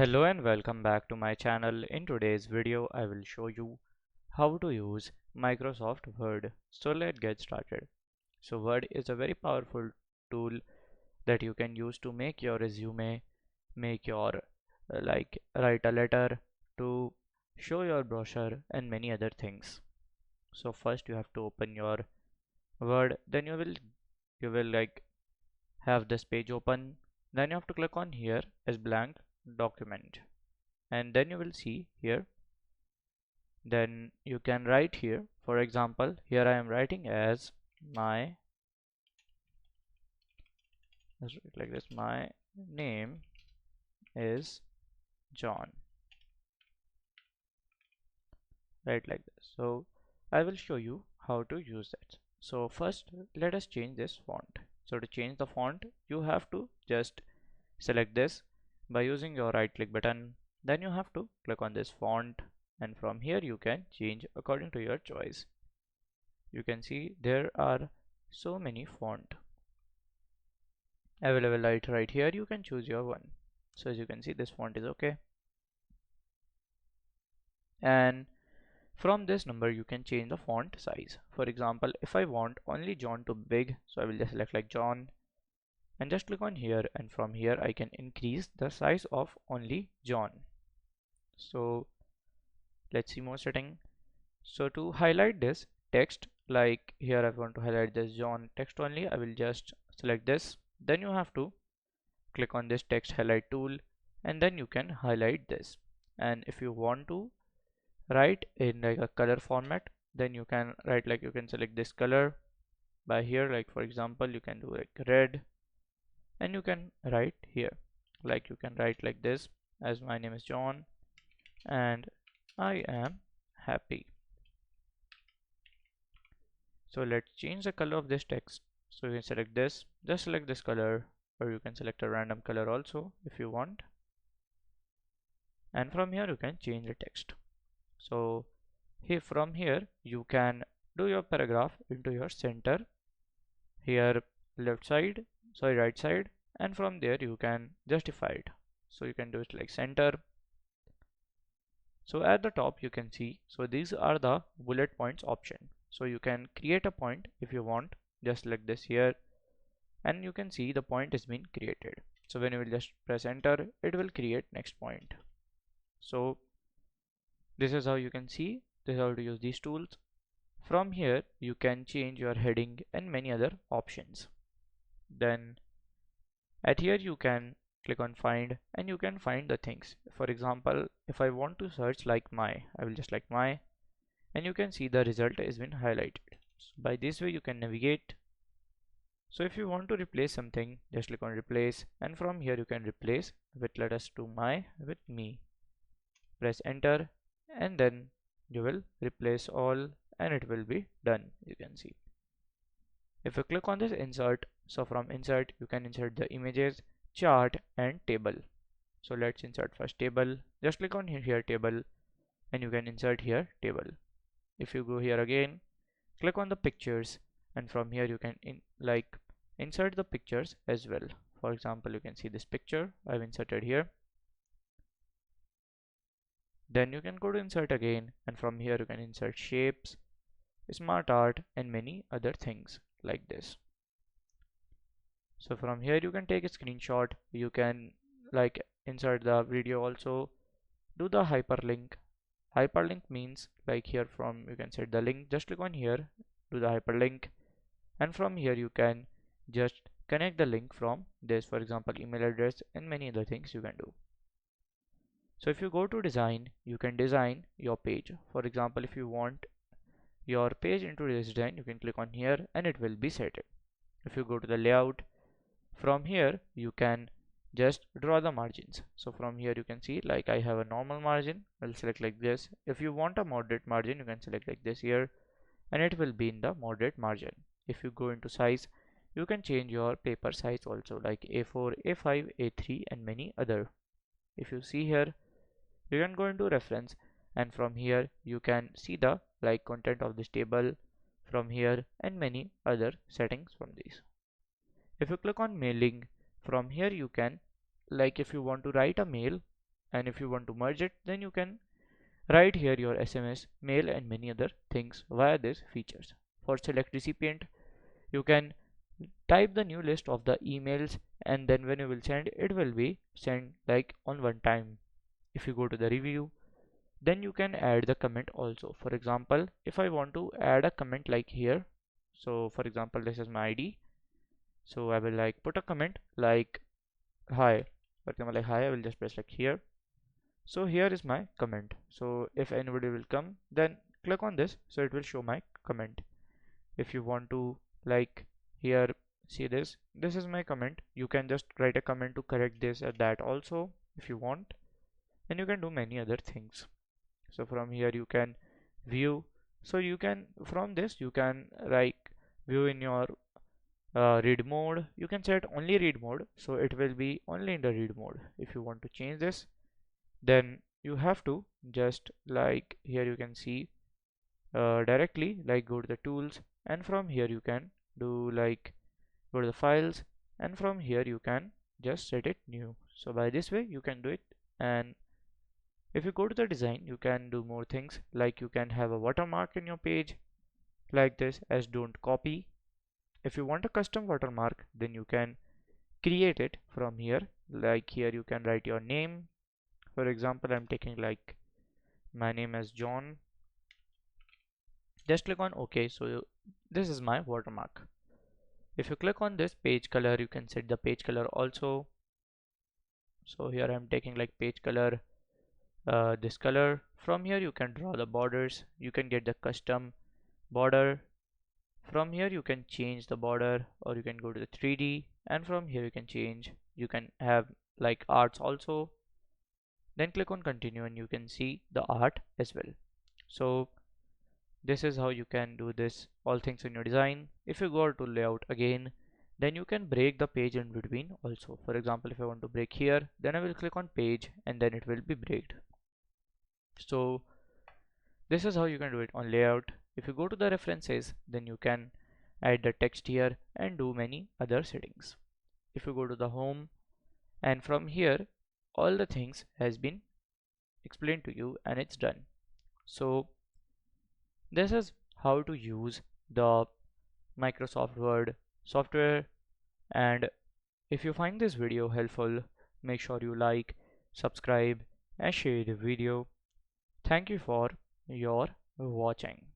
Hello and welcome back to my channel. In today's video, I will show you how to use Microsoft Word. So let's get started. So Word is a very powerful tool that you can use to make your resume, make your write a letter, to show your brochure and many other things. So first you have to open your Word, then you will have this page open. Then you have to click on here as blank document, and then you will see here, then you can write here. For example, here I am writing as my, let's write like this, my name is John, right, like this. So I will show you how to use that. So first let us change this font. So to change the font, you have to just select this by using your right click button. Then you have to click on this font, and from here you can change according to your choice. You can see there are so many font available right here. You can choose your one. So as you can see, this font is okay, and from this number you can change the font size. For example, if I want only John to big, so I will just select like John and just click on here, and from here I can increase the size of only John. So let's see more setting. So to highlight this text, like here I want to highlight this John text only, I will just select this. Then you have to click on this text highlight tool, and then you can highlight this. And if you want to write in like a color format, then you can write, like you can select this color by here, like for example you can do like red, and you can write here, like you can write like this, as my name is John and I am happy. So let's change the color of this text. So you can select this, just select this color, or you can select a random color also if you want, and from here you can change the text. So here, from here you can do your paragraph into your center here, left side, sorry, right side, and from there you can justify it. So you can do it like center. So at the top you can see, so these are the bullet points option. So you can create a point if you want, just like this here, and you can see the point has been created. So when you will just press enter, it will create next point. So this is how you can see, this is how to use these tools. From here you can change your heading and many other options. Then at here you can click on find, and you can find the things. For example, if I want to search like my, I will just like my, and you can see the result has been highlighted. So by this way you can navigate. So if you want to replace something, just click on replace, and from here you can replace with, let us do my with me. Press enter, and then you will replace all, and it will be done. You can see, if you click on this insert, so from insert you can insert the images, chart and table. So let's insert first table. Just click on here table, and you can insert here table. If you go here again, click on the pictures, and from here you can insert the pictures as well. For example, you can see this picture I've inserted here. Then you can go to insert again, and from here you can insert shapes, smart art and many other things like this. So from here you can take a screenshot, you can like insert the video also, do the hyperlink. Hyperlink means like here from you can set the link, just click on here, do the hyperlink, and from here you can just connect the link from this, for example email address, and many other things you can do. So if you go to design, you can design your page. For example, if you want your page into this design, you can click on here and it will be set. If you go to the layout, from here you can just draw the margins. So from here you can see, like I have a normal margin, I'll select like this. If you want a moderate margin, you can select like this here, and it will be in the moderate margin. If you go into size, you can change your paper size also, like A4, A5, A3 and many other. If you see here, you can go into reference, and from here you can see the like content of this table from here and many other settings from these. If you click on mailing, from here you can, like if you want to write a mail, And if you want to merge it, then you can write here your SMS, mail and many other things via these features. For select recipient, you can type the new list of the emails, and then when you will send, it will be sent like on one time. If you go to the review, then you can add the comment also. For example, if I want to add a comment like here, so for example this is my ID, so I will like put a comment like hi. For example, like hi, I will just press like here. So here is my comment. So if anybody will come, then click on this, so it will show my comment. If you want to like here, see this is my comment. You can just write a comment to correct this or that also if you want, and you can do many other things. So from here you can view, so you can from this you can like view in your read mode. You can set only read mode, so it will be only in the read mode. If you want to change this, then you have to just like here you can see directly like go to the tools, and from here you can do like go to the files, and from here you can just set it new. So by this way you can do it. And if you go to the design, you can do more things, like you can have a watermark in your page like this as don't copy. If you want a custom watermark, then you can create it from here. Like here you can write your name. For example, I'm taking like my name as John. Just click on OK. So this is my watermark. If you click on this page color, you can set the page color also. So here I'm taking like page color this color. From here you can draw the borders. You can get the custom border. From here you can change the border, or you can go to the 3D, and from here you can change. You can have like arts also. Then click on continue and you can see the art as well. So this is how you can do this all things in your design. If you go to layout again, then you can break the page in between also. For example, if I want to break here, then I will click on page and then it will be breaked. So this is how you can do it on layout. If you go to the references, then you can add the text here and do many other settings. If you go to the home, and from here all the things has been explained to you and it's done. So this is how to use the Microsoft Word software. And if you find this video helpful, make sure you like, subscribe and share the video. Thank you for your watching.